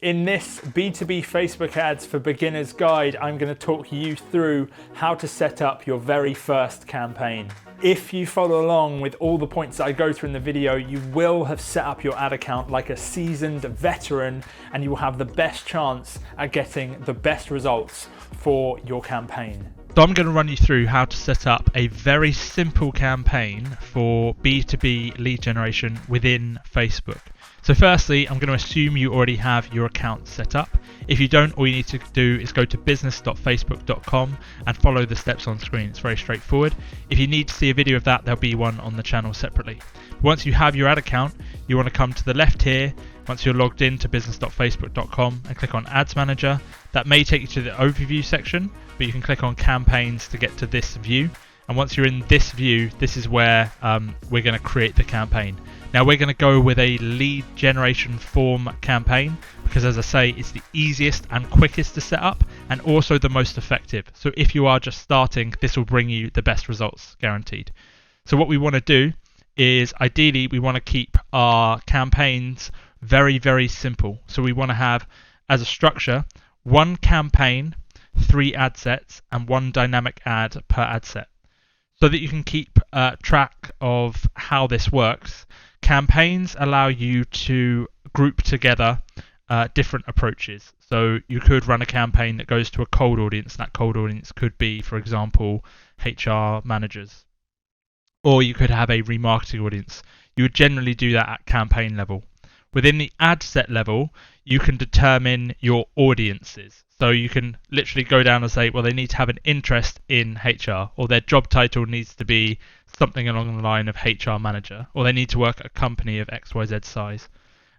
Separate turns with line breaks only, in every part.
In this B2B Facebook ads for beginners guide, I'm going to talk you through how to set up your very first campaign. If you follow along with all the points that I go through in the video, you will have set up your ad account like a seasoned veteran, and you will have the best chance at getting the best results for your campaign.
So I'm going to run you through how to set up a very simple campaign for B2B lead generation within Facebook. So firstly, I'm going to assume you already have your account set up. If you don't, all you need to do is go to business.facebook.com and follow the steps on screen. It's very straightforward. If you need to see a video of that, there'll be one on the channel separately. Once you have your ad account, you want to come to the left here. Once you're logged in to business.facebook.com and click on Ads Manager, that may take you to the overview section, but you can click on campaigns to get to this view. And once you're in this view, this is where we're going to create the campaign. Now we're going to go with a lead generation form campaign because, as I say, it's the easiest and quickest to set up and also the most effective. So if you are just starting, this will bring you the best results guaranteed. So what we want to do is, ideally, we want to keep our campaigns very, very simple. So we want to have, as a structure, one campaign, 3 ad sets, and 1 dynamic ad per ad set. So that you can keep track of how this works, campaigns allow you to group together different approaches. So you could run a campaign that goes to a cold audience. That cold audience could be, for example, HR managers. Or you could have a remarketing audience. You would generally do that at campaign level. Within the ad set level, you can determine your audiences. So you can literally go down and say, well, they need to have an interest in HR, or their job title needs to be something along the line of HR manager, or they need to work at a company of XYZ size.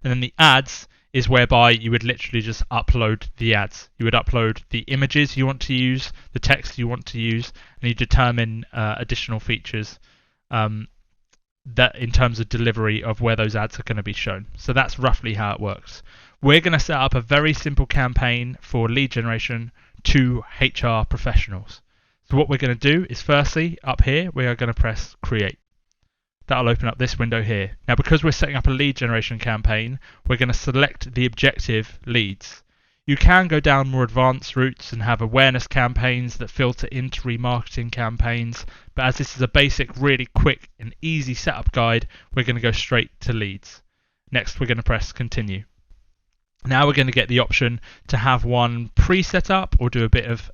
And then the ads is whereby you would literally just upload the ads. You would upload the images you want to use, the text you want to use, and you determine additional features that in terms of delivery of where those ads are going to be shown. So that's roughly how it works. We're going to set up a very simple campaign for lead generation to HR professionals. So what we're going to do is, firstly, up here, we are going to press create. That'll open up this window here. Now, because we're setting up a lead generation campaign, we're going to select the objective leads. You can go down more advanced routes and have awareness campaigns that filter into remarketing campaigns, but as this is a basic, really quick and easy setup guide, we're going to go straight to leads. Next, we're going to press continue. Now we're going to get the option to have one pre-set up or do a bit of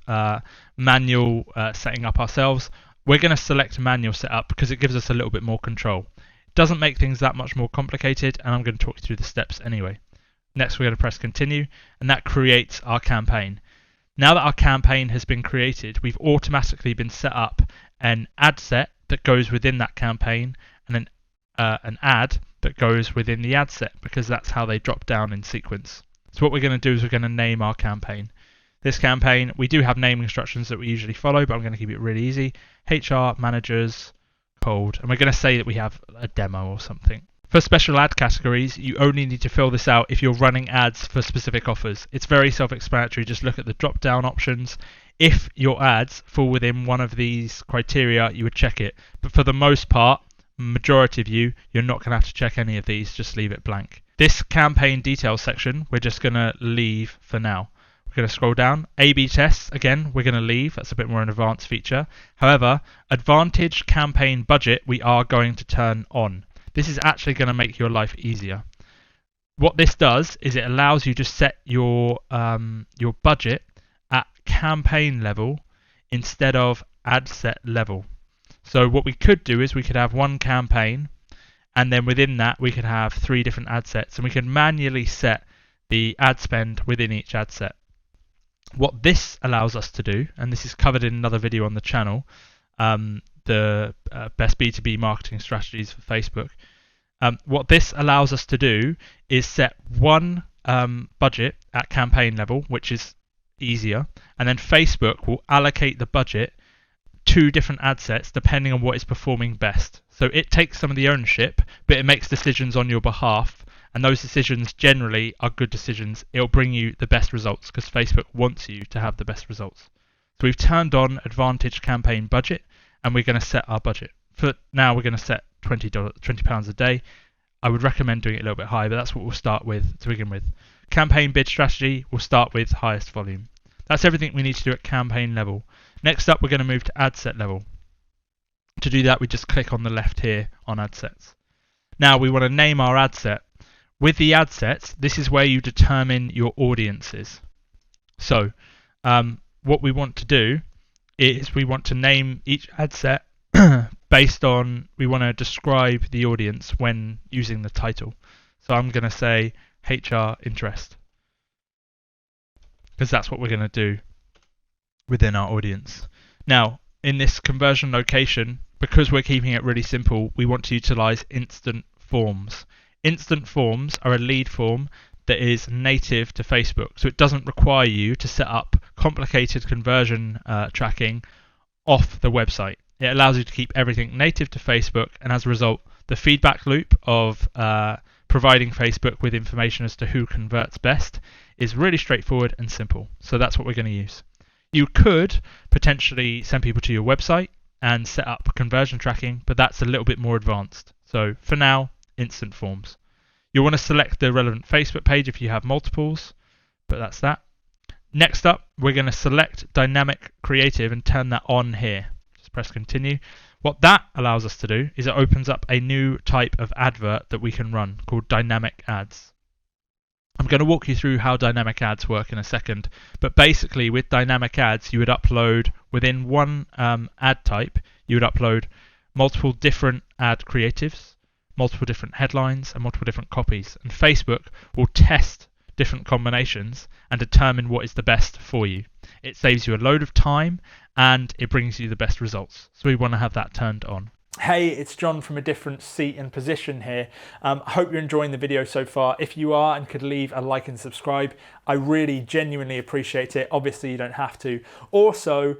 manual setting up ourselves. We're going to select manual setup because it gives us a little bit more control. It doesn't make things that much more complicated, and I'm going to talk you through the steps anyway. Next, we're going to press continue, and that creates our campaign. Now that our campaign has been created, we've automatically been set up an ad set that goes within that campaign and an ad that goes within the ad set, because that's how they drop down in sequence. So what we're going to do is we're going to name our campaign. This campaign, we do have naming instructions that we usually follow, but I'm going to keep it really easy. HR managers cold, and we're going to say that we have a demo or something. For special ad categories, you only need to fill this out if you're running ads for specific offers. It's very self-explanatory. Just look at the drop-down options. If your ads fall within one of these criteria, you would check it. But for the most part, majority of you're not going to have to check any of these. Just leave it blank. This campaign details section, we're just going to leave for now. We're going to scroll down. A/B tests, again, we're going to leave. That's a bit more an advanced feature. However, advantage campaign budget, we are going to turn on. This is actually going to make your life easier. What this does is it allows you to set your budget at campaign level instead of ad set level. So what we could do is we could have one campaign, and then within that we could have 3 different ad sets, and we can manually set the ad spend within each ad set. What this allows us to do, and this is covered in another video on the channel, the best B2B marketing strategies for Facebook. What this allows us to do is set one budget at campaign level, which is easier, and then Facebook will allocate the budget to different ad sets depending on what is performing best. So it takes some of the ownership, but it makes decisions on your behalf, and those decisions generally are good decisions. It'll bring you the best results because Facebook wants you to have the best results. So we've turned on Advantage Campaign Budget, and we're going to set our budget. For now, we're going to set £20 a day. I would recommend doing it a little bit higher, but that's what we'll start with to begin with. Campaign bid strategy will start with highest volume. That's everything we need to do at campaign level. Next up, we're going to move to ad set level. To do that, we just click on the left here on ad sets. Now we want to name our ad set. With the ad sets, this is where you determine your audiences. So what we want to do is we want to name each ad set based on, we want to describe the audience when using the title. So I'm going to say HR interest, because that's what we're going to do within our audience. Now, in this conversion location, because we're keeping it really simple, we want to utilize instant forms. Instant forms are a lead form that is native to Facebook, so it doesn't require you to set up complicated conversion tracking off the website. It allows you to keep everything native to Facebook, and as a result, the feedback loop of providing Facebook with information as to who converts best is really straightforward and simple. So that's what we're going to use. You could potentially send people to your website and set up conversion tracking, but that's a little bit more advanced. So for now, instant forms. You'll want to select the relevant Facebook page if you have multiples, but that's that. Next up, we're going to select dynamic creative and turn that on here. Just press continue. What that allows us to do is it opens up a new type of advert that we can run called dynamic ads. I'm going to walk you through how dynamic ads work in a second, but basically with dynamic ads you would upload within one ad type, you would upload multiple different ad creatives, multiple different headlines and multiple different copies, and Facebook will test different combinations and determine what is the best for you. It saves you a load of time and it brings you the best results, so we want to have that turned on.
Hey, it's John from a different seat and position here. I hope you're enjoying the video so far. If you are and could leave a like and subscribe, I really genuinely appreciate it. Obviously you don't have to. Also,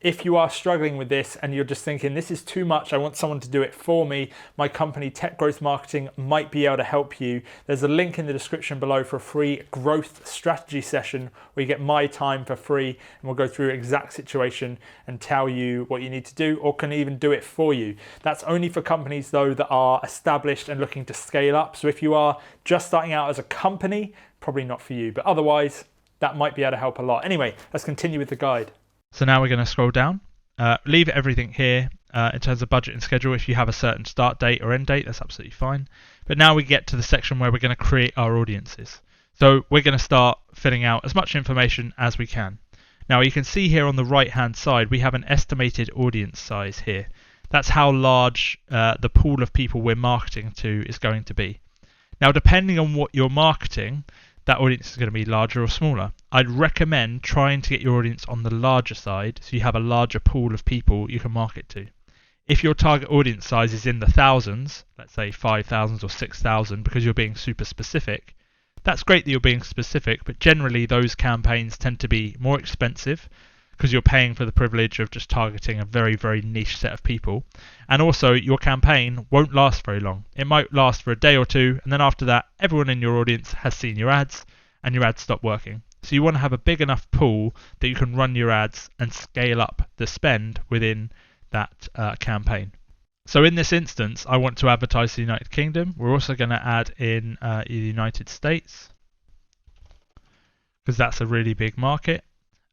if you are struggling with this and you're just thinking this is too much, I want someone to do it for me, my company Tech Growth Marketing might be able to help you. There's a link in the description below for a free growth strategy session where you get my time for free, and we'll go through your exact situation and tell you what you need to do, or can even do it for you. That's only for companies though that are established and looking to scale up. So if you are just starting out as a company, probably not for you, but otherwise that might be able to help a lot. Anyway, let's continue with the guide.
So now we're going to scroll down, leave everything here in terms of budget and schedule. If you have a certain start date or end date, that's absolutely fine. But now we get to the section where we're going to create our audiences. So we're going to start filling out as much information as we can. Now you can see here on the right hand side we have an estimated audience size here. That's how large the pool of people we're marketing to is going to be. Now, depending on what you're marketing, that audience is going to be larger or smaller. I'd recommend trying to get your audience on the larger side so you have a larger pool of people you can market to. If your target audience size is in the thousands, let's say 5,000 or 6,000 because you're being super specific, that's great that you're being specific, but generally those campaigns tend to be more expensive because you're paying for the privilege of just targeting a very, very niche set of people. And also your campaign won't last very long. It might last for a day or two, and then after that, everyone in your audience has seen your ads and your ads stop working. So you want to have a big enough pool that you can run your ads and scale up the spend within that campaign. So in this instance, I want to advertise the United Kingdom. We're also going to add in the United States because that's a really big market.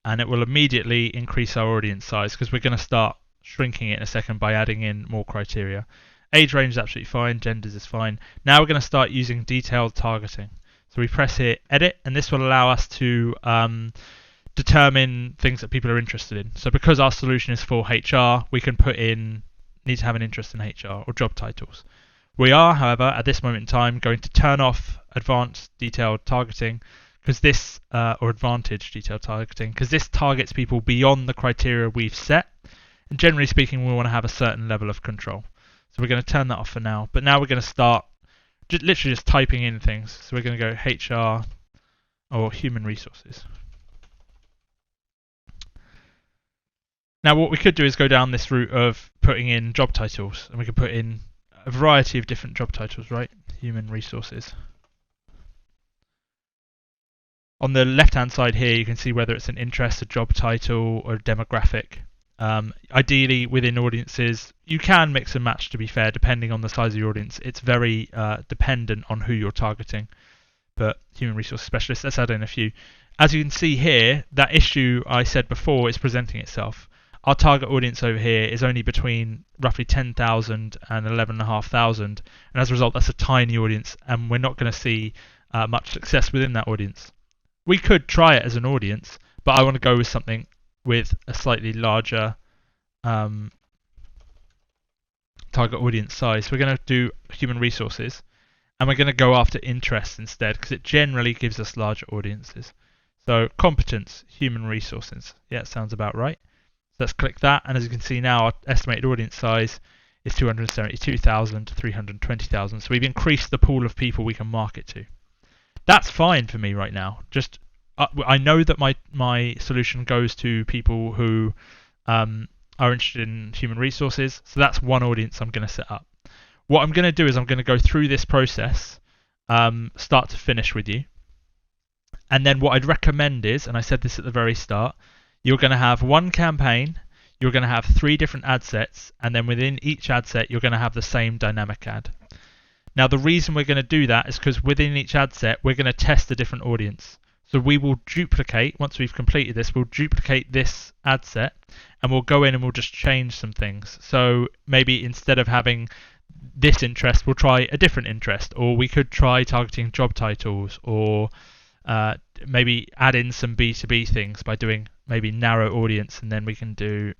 And it will immediately increase our audience size because we're going to start shrinking it in a second by adding in more criteria. Age range is absolutely fine, genders is fine. Now we're going to start using detailed targeting. So we press here, edit, and this will allow us to determine things that people are interested in. So because our solution is for HR, we can put in, need to have an interest in HR or job titles. We are, however, at this moment in time, going to turn off advanced detailed targeting because this, or advantage detailed targeting, because this targets people beyond the criteria we've set. And generally speaking, we want to have a certain level of control. So we're going to turn that off for now. But now we're going to start literally just typing in things. So we're going to go HR or human resources. Now what we could do is go down this route of putting in job titles. And we could put in a variety of different job titles, right? Human resources. On the left-hand side here, you can see whether it's an interest, a job title, or a demographic. Ideally, within audiences, you can mix and match, to be fair, depending on the size of your audience. It's very dependent on who you're targeting. but human resource specialist, let's add in a few. As you can see here, that issue I said before is presenting itself. Our target audience over here is only between roughly 10,000 and 11,500, and as a result, that's a tiny audience, and we're not going to see much success within that audience. We could try it as an audience, but I want to go with something with a slightly larger target audience size. We're going to do human resources, and we're going to go after interests instead, because it generally gives us larger audiences. So competence, human resources. Yeah, sounds about right. So let's click that, and as you can see now, our estimated audience size is 272,000 to 320,000. So we've increased the pool of people we can market to. That's fine for me right now. Just I know that my solution goes to people who are interested in human resources. So that's one audience I'm going to set up. What I'm going to do is I'm going to go through this process, start to finish with you. And then what I'd recommend is, and I said this at the very start, you're going to have one campaign, you're going to have 3 different ad sets, and then within each ad set, you're going to have the same dynamic ad. Now, the reason we're going to do that is because within each ad set, we're going to test a different audience. So we will duplicate, once we've completed this, we'll duplicate this ad set, and we'll go in and we'll just change some things. So maybe instead of having this interest, we'll try a different interest, or we could try targeting job titles, or maybe add in some B2B things by doing maybe narrow audience, and then we can do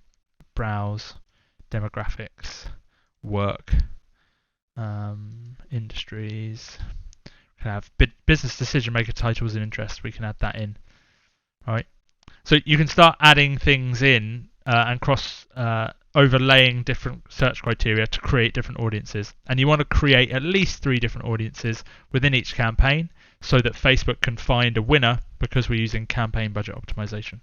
browse, demographics, work, industries. We can have business decision maker titles and interests. We can add that in. All right. So you can start adding things in and cross overlaying different search criteria to create different audiences. And you want to create at least 3 different audiences within each campaign so that Facebook can find a winner, because we're using campaign budget optimization.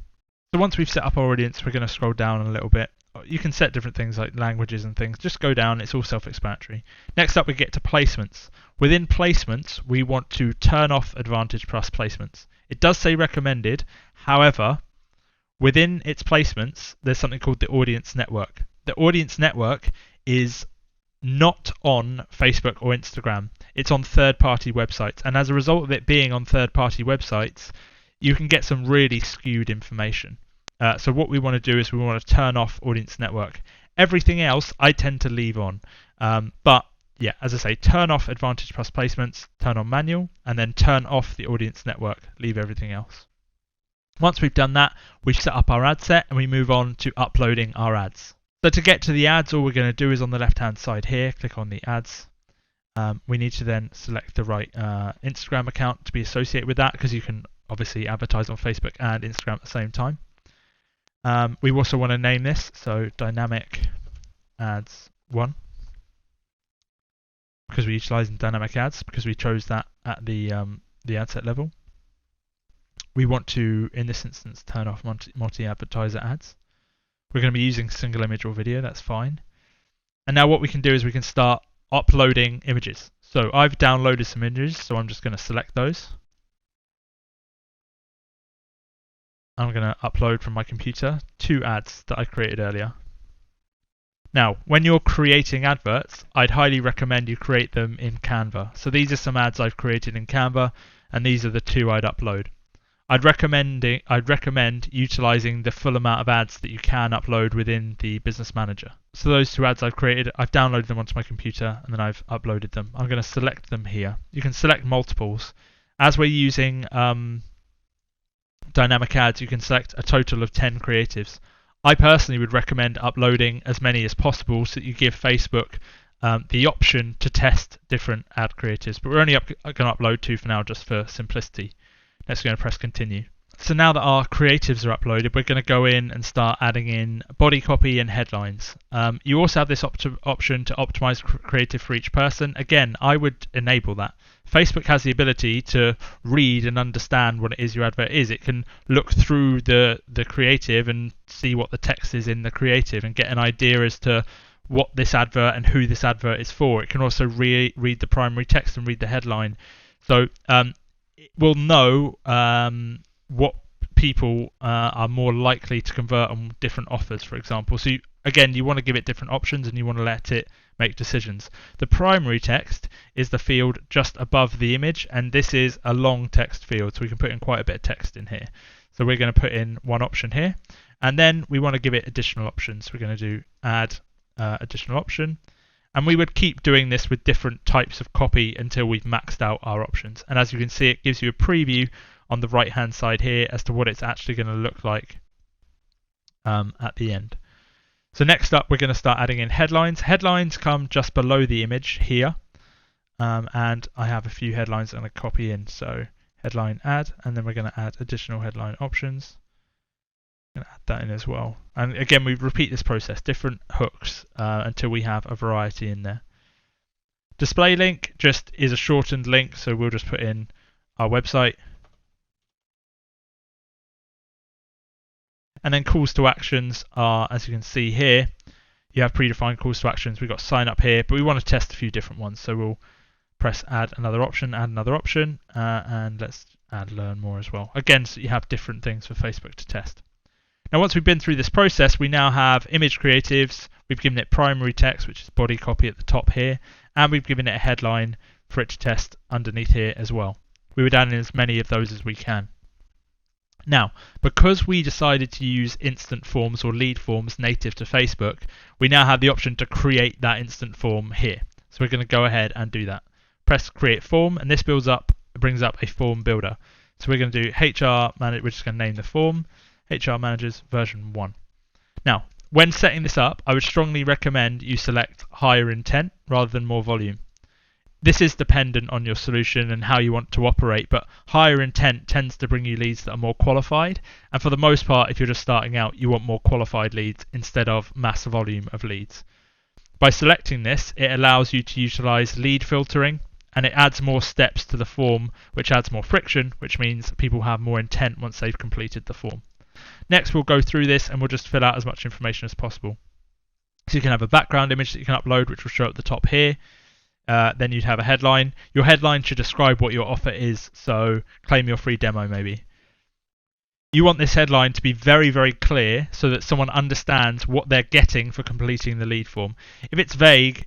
So once we've set up our audience, we're going to scroll down a little bit. You can set different things like languages and things. Just go down. It's all self-explanatory. Next up, we get to placements. Within placements, we want to turn off Advantage Plus placements. It does say recommended. However, within its placements, there's something called the audience network. The audience network is not on Facebook or Instagram. It's on third-party websites. And as a result of it being on third-party websites, you can get some really skewed information. So what we want to do is we want to turn off audience network. Everything else I tend to leave on. But yeah, as I say, turn off Advantage Plus placements, turn on manual, and then turn off the audience network, leave everything else. Once we've done that, we've set up our ad set and we move on to uploading our ads. So to get to the ads, all we're going to do is on the left-hand side here, click on the ads. We need to then select the right Instagram account to be associated with that, because you can obviously advertise on Facebook and Instagram at the same time. We also want to name this, so Dynamic Ads 1, because we're utilizing dynamic ads, because we chose that at the ad set level. We want to, in this instance, turn off multi-advertiser ads. We're going to be using single image or video, that's fine. And now what we can do is we can start uploading images. So I've downloaded some images, so I'm just going to select those. I'm going to upload from my computer 2 ads that I created earlier. Now, when you're creating adverts, I'd highly recommend you create them in Canva. So these are some ads I've created in Canva, and these are the 2 I'd upload. I'd recommend utilizing the full amount of ads that you can upload within the Business Manager. So those 2 ads I've created, I've downloaded them onto my computer, and then I've uploaded them. I'm going to select them here. You can select multiples. As we're using dynamic ads, you can select a total of 10 creatives. I personally would recommend uploading as many as possible so that you give Facebook the option to test different ad creatives, but we're only going to upload 2 for now just for simplicity. Next we're going to press continue. So now that our creatives are uploaded, we're going to go in and start adding in body copy and headlines. You also have this option to optimize creative for each person. Again, I would enable that. Facebook has the ability to read and understand what it is your advert is. It can look through the creative and see what the text is in the creative and get an idea as to what this advert and who this advert is for. It can also read the primary text and read the headline. So it will know what people are more likely to convert on different offers, for example. So again, you want to give it different options and you want to let it make decisions. The primary text is the field just above the image, and this is a long text field, so we can put in quite a bit of text in here. So we're going to put in one option here, and then we want to give it additional options. We're going to do add additional option, and we would keep doing this with different types of copy until we've maxed out our options. And as you can see, it gives you a preview on the right hand side here as to what it's actually going to look like at the end. So next up, we're going to start adding in headlines. Headlines come just below the image here, and I have a few headlines I'm going to copy in. So headline add, and then we're going to add additional headline options. I'm going to add that in as well. And again, we repeat this process, different hooks until we have a variety in there. Display link just is a shortened link, so we'll just put in our website. And then calls to actions are, as you can see here, you have predefined calls to actions. We've got sign up here, but we want to test a few different ones. So we'll press add another option, and let's add learn more as well. Again, so you have different things for Facebook to test. Now, once we've been through this process, we now have image creatives. We've given it primary text, which is body copy at the top here, and we've given it a headline for it to test underneath here as well. We would add in as many of those as we can. Now, because we decided to use instant forms or lead forms native to Facebook, we now have the option to create that instant form here. So we're going to go ahead and do that. Press create form, and this brings up a form builder. So we're going to do HR manager. We're just going to name the form HR managers version 1. Now, when setting this up, I would strongly recommend you select higher intent rather than more volume. This is dependent on your solution and how you want to operate, but higher intent tends to bring you leads that are more qualified. And for the most part, if you're just starting out, you want more qualified leads instead of mass volume of leads. By selecting this, it allows you to utilize lead filtering, and it adds more steps to the form, which adds more friction, which means people have more intent once they've completed the form. Next, we'll go through this and we'll just fill out as much information as possible. So you can have a background image that you can upload, which will show at the top here. Then you'd have a headline. Your headline should describe what your offer is, so claim your free demo maybe. You want this headline to be very, very clear so that someone understands what they're getting for completing the lead form. If it's vague,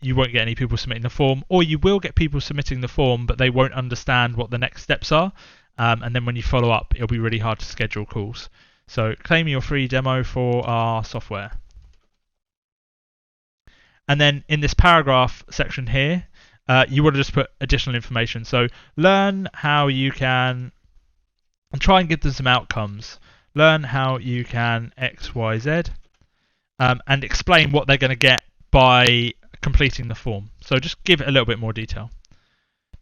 you won't get any people submitting the form, or you will get people submitting the form, but they won't understand what the next steps are. And then when you follow up, it'll be really hard to schedule calls. So claim your free demo for our software. And then in this paragraph section here, you want to just put additional information. So learn how you can, and try and give them some outcomes. Learn how you can X, Y, Z, and explain what they're going to get by completing the form. So just give it a little bit more detail.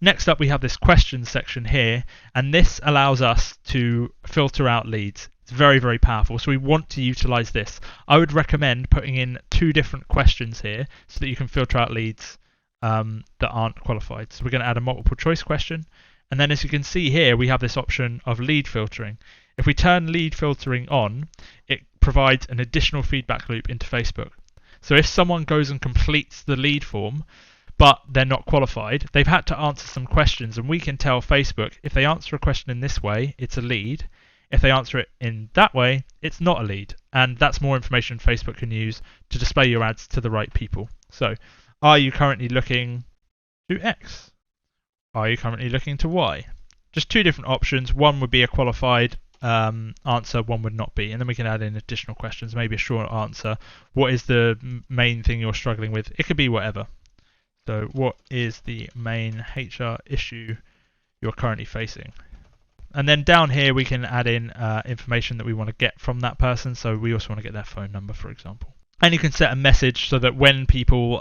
Next up, we have this questions section here, and this allows us to filter out leads. It's very, very powerful, so we want to utilize this. I would recommend putting in 2 different questions here so that you can filter out leads that aren't qualified. So we're going to add a multiple choice question, and then as you can see here, we have this option of lead filtering. If we turn lead filtering on, it provides an additional feedback loop into Facebook. So if someone goes and completes the lead form, but they're not qualified, they've had to answer some questions, and we can tell Facebook if they answer a question in this way, it's a lead. If they answer it in that way, it's not a lead. And that's more information Facebook can use to display your ads to the right people. So, are you currently looking to X? Are you currently looking to Y? Just 2 different options. One would be a qualified answer, one would not be. And then we can add in additional questions, maybe a short answer. What is the main thing you're struggling with? It could be whatever. So, what is the main HR issue you're currently facing? And then down here we can add in information that we want to get from that person. So we also want to get their phone number, for example. And you can set a message so that when people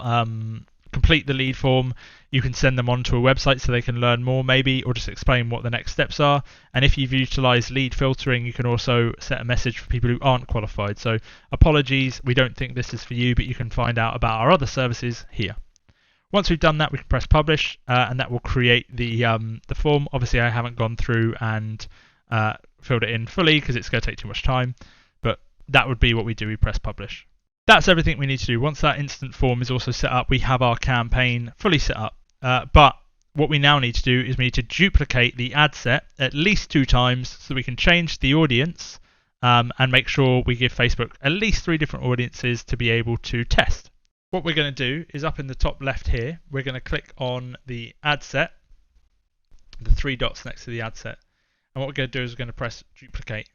complete the lead form, you can send them onto a website so they can learn more maybe, or just explain what the next steps are. And if you've utilized lead filtering, you can also set a message for people who aren't qualified. So apologies, we don't think this is for you, but you can find out about our other services here. Once we've done that, we can press publish, and that will create the form. Obviously, I haven't gone through and filled it in fully because it's going to take too much time, but that would be what we do. We press publish. That's everything we need to do. Once that instant form is also set up, we have our campaign fully set up. But what we now need to do is we need to duplicate the ad set at least 2 times so that we can change the audience and make sure we give Facebook at least 3 different audiences to be able to test. What we're going to do is up in the top left here, we're going to click on the ad set, the 3 dots next to the ad set. And what we're going to do is we're going to press duplicate.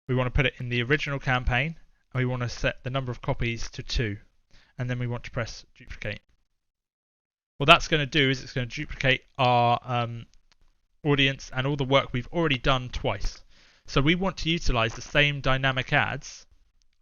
We want to put it in the original campaign, and we want to set the number of copies to 2. And then we want to press duplicate. What that's going to do is it's going to duplicate our audience and all the work we've already done twice. So we want to utilize the same dynamic ads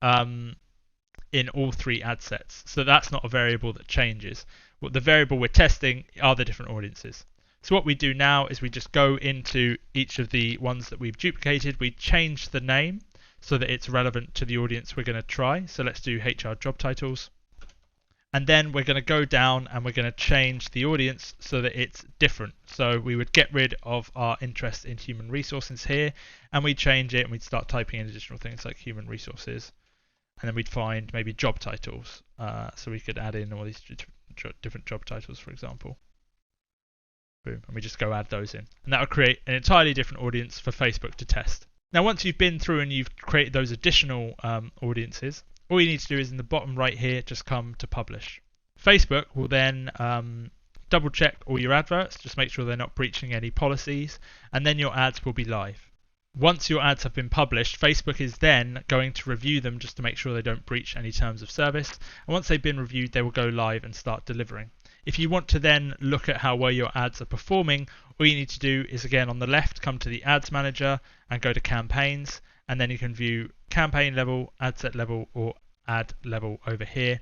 in all 3 ad sets. So that's not a variable that changes. What the variable we're testing are the different audiences. So what we do now is we just go into each of the ones that we've duplicated. We change the name so that it's relevant to the audience we're going to try. So let's do HR job titles. And then we're going to go down and we're going to change the audience so that it's different. So we would get rid of our interest in human resources here, and we'd change it and we'd start typing in additional things like human resources. And then we'd find maybe job titles. So we could add in all these different job titles, for example. Boom. And we just go add those in. And that will create an entirely different audience for Facebook to test. Now, once you've been through and you've created those additional audiences, all you need to do is in the bottom right here, just come to publish. Facebook will then double check all your adverts, just make sure they're not breaching any policies, and then your ads will be live. Once your ads have been published, Facebook is then going to review them just to make sure they don't breach any terms of service. And once they've been reviewed, they will go live and start delivering. If you want to then look at how well your ads are performing, all you need to do is again on the left, come to the Ads Manager and go to Campaigns, and then you can view campaign level, ad set level, or ad level over here.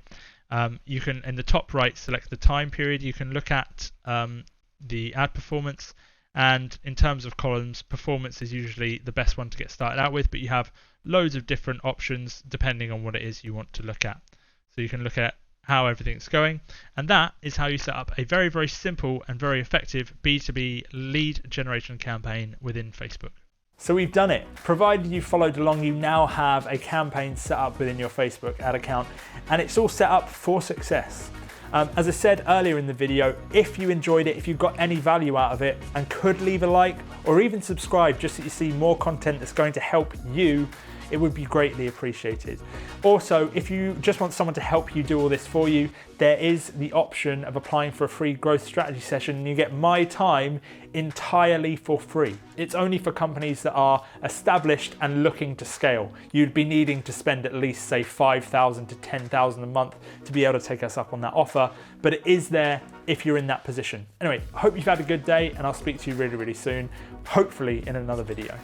You can, in the top right, select the time period. You can look at the ad performance, and in terms of columns, performance is usually the best one to get started out with, but you have loads of different options depending on what it is you want to look at. So you can look at how everything's going, and that is how you set up a very, very simple and very effective B2B lead generation campaign within Facebook.
So we've done it. Provided you followed along, you now have a campaign set up within your Facebook ad account, and it's all set up for success. As I said earlier in the video, if you enjoyed it, if you got any value out of it, and could leave a like or even subscribe just so you see more content that's going to help you, it would be greatly appreciated. Also, if you just want someone to help you do all this for you, there is the option of applying for a free growth strategy session, and you get my time entirely for free. It's only for companies that are established and looking to scale. You'd be needing to spend at least, say, $5,000 to $10,000 a month to be able to take us up on that offer, but it is there if you're in that position. Anyway, I hope you've had a good day, and I'll speak to you really, really soon, hopefully in another video.